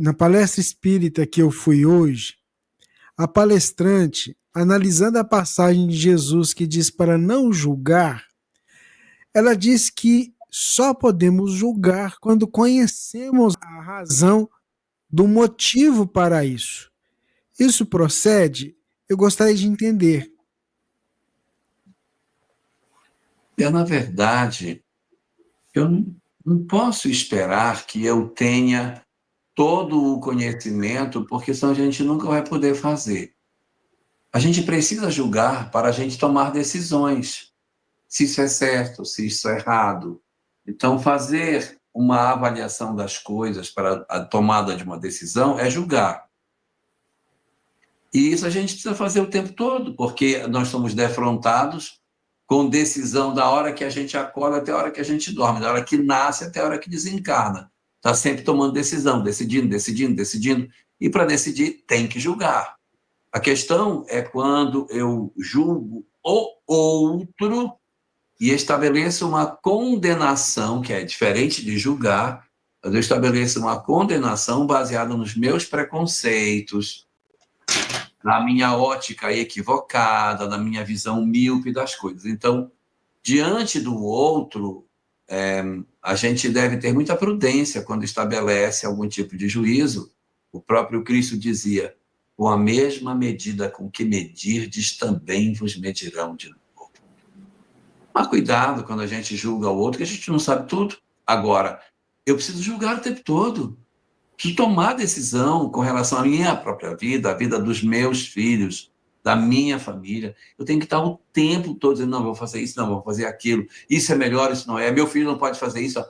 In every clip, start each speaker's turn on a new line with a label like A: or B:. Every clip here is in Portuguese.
A: na palestra espírita que eu fui hoje, a palestrante, analisando a passagem de Jesus que diz para não julgar, ela diz que só podemos julgar quando conhecemos a razão do motivo para isso. Isso procede? Eu gostaria de entender.
B: Na verdade, eu não posso esperar que eu tenha todo o conhecimento, porque senão a gente nunca vai poder fazer. A gente precisa julgar para a gente tomar decisões, se isso é certo, se isso é errado. Então, fazer uma avaliação das coisas para a tomada de uma decisão é julgar. E isso a gente precisa fazer o tempo todo, porque nós somos defrontados com decisão da hora que a gente acorda até a hora que a gente dorme, da hora que nasce até a hora que desencarna. Está sempre tomando decisão, decidindo. E para decidir, tem que julgar. A questão é quando eu julgo o outro e estabeleço uma condenação, que é diferente de julgar, mas eu estabeleço uma condenação baseada nos meus preconceitos, na minha ótica equivocada, na minha visão míope das coisas. Então, diante do outro, a gente deve ter muita prudência quando estabelece algum tipo de juízo. O próprio Cristo dizia: com a mesma medida com que medirdes, também vos medirão de novo. Mas cuidado quando a gente julga o outro, que a gente não sabe tudo. Agora, eu preciso julgar o tempo todo. Preciso tomar decisão com relação à minha própria vida, à vida dos meus filhos, da minha família. Eu tenho que estar o tempo todo dizendo: não, vou fazer isso, não, vou fazer aquilo. Isso é melhor, isso não é. Meu filho não pode fazer isso.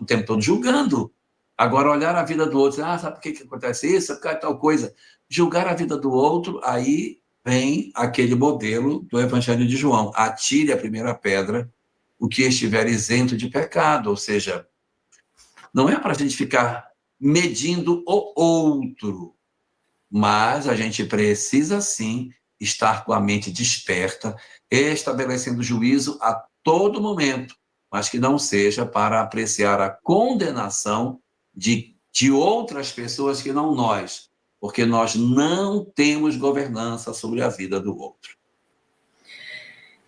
B: O tempo todo julgando. Agora, olhar a vida do outro, sabe por que acontece isso? Sabe por que tal coisa? Julgar a vida do outro, aí vem aquele modelo do Evangelho de João: atire a primeira pedra o que estiver isento de pecado. Ou seja, não é para a gente ficar medindo o outro, mas a gente precisa sim estar com a mente desperta, estabelecendo juízo a todo momento, mas que não seja para apreciar a condenação de outras pessoas que não nós, porque nós não temos governança sobre a vida do outro.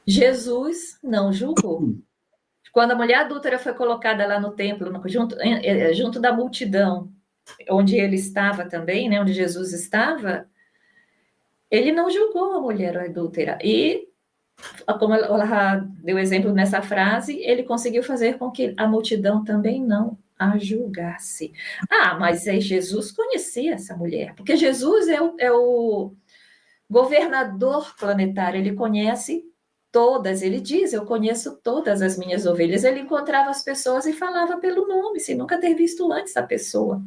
C: Jesus não julgou. Quando a mulher adúltera foi colocada lá no templo, junto da multidão, onde ele estava também, né, onde Jesus estava, ele não julgou a mulher adúltera. E, como ela deu exemplo nessa frase, ele conseguiu fazer com que a multidão também não a julgasse. Mas Jesus conhecia essa mulher, porque Jesus é o governador planetário, ele conhece todas, ele diz: eu conheço todas as minhas ovelhas. Ele encontrava as pessoas e falava pelo nome, sem nunca ter visto antes a pessoa.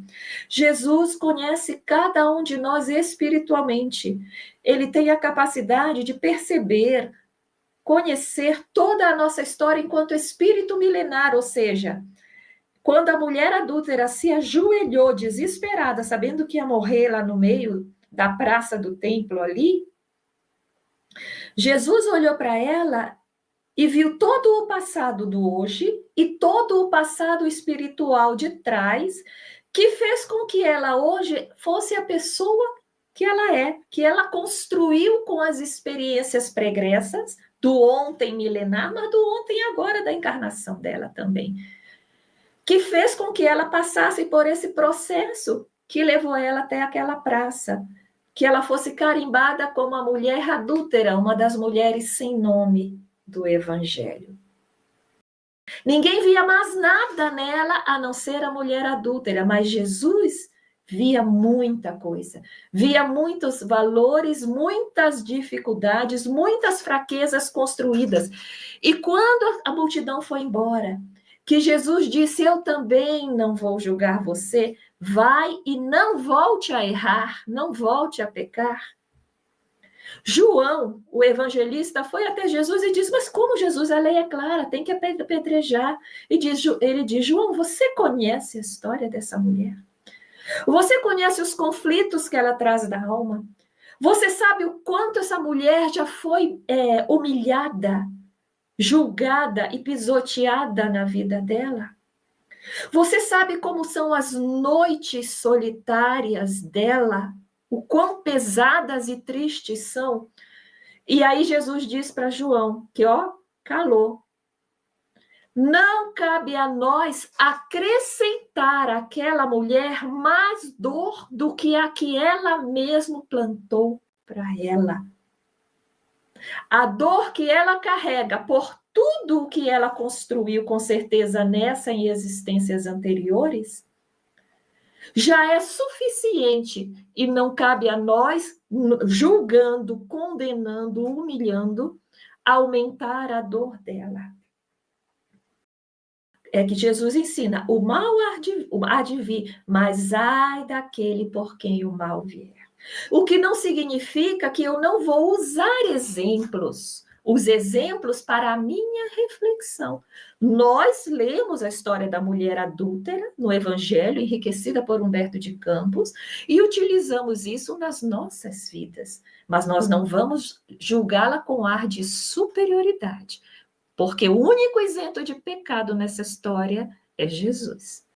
C: Jesus conhece cada um de nós espiritualmente. Ele tem a capacidade de perceber, conhecer toda a nossa história enquanto espírito milenar, ou seja, quando a mulher adúltera se ajoelhou desesperada, sabendo que ia morrer lá no meio da praça do templo ali, Jesus olhou para ela e viu todo o passado do hoje e todo o passado espiritual de trás, que fez com que ela hoje fosse a pessoa que ela é, que ela construiu com as experiências pregressas do ontem milenar, mas do ontem agora da encarnação dela também, que fez com que ela passasse por esse processo que levou ela até aquela praça, que ela fosse carimbada como a mulher adúltera, uma das mulheres sem nome do Evangelho. Ninguém via mais nada nela a não ser a mulher adúltera, mas Jesus via muita coisa, via muitos valores, muitas dificuldades, muitas fraquezas construídas. E quando a multidão foi embora, que Jesus disse: eu também não vou julgar você, vai e não volte a errar, não volte a pecar. João, o evangelista, foi até Jesus e disse: mas como, Jesus? A lei é clara, tem que apedrejar. E ele diz: João, você conhece a história dessa mulher? Você conhece os conflitos que ela traz da alma? Você sabe o quanto essa mulher já foi humilhada, julgada e pisoteada na vida dela? Você sabe como são as noites solitárias dela? O quão pesadas e tristes são? E aí Jesus diz para João que, ó, calou. Não cabe a nós acrescentar àquela mulher mais dor do que a que ela mesma plantou para ela. A dor que ela carrega por tudo o que ela construiu, com certeza, nessa em existências anteriores, já é suficiente e não cabe a nós, julgando, condenando, humilhando, aumentar a dor dela. É que Jesus ensina, o mal há de vir, mas ai daquele por quem o mal vier. O que não significa que eu não vou usar exemplos, os exemplos para a minha reflexão. Nós lemos a história da mulher adúltera no Evangelho, enriquecida por Humberto de Campos, e utilizamos isso nas nossas vidas. Mas nós não vamos julgá-la com ar de superioridade, porque o único isento de pecado nessa história é Jesus.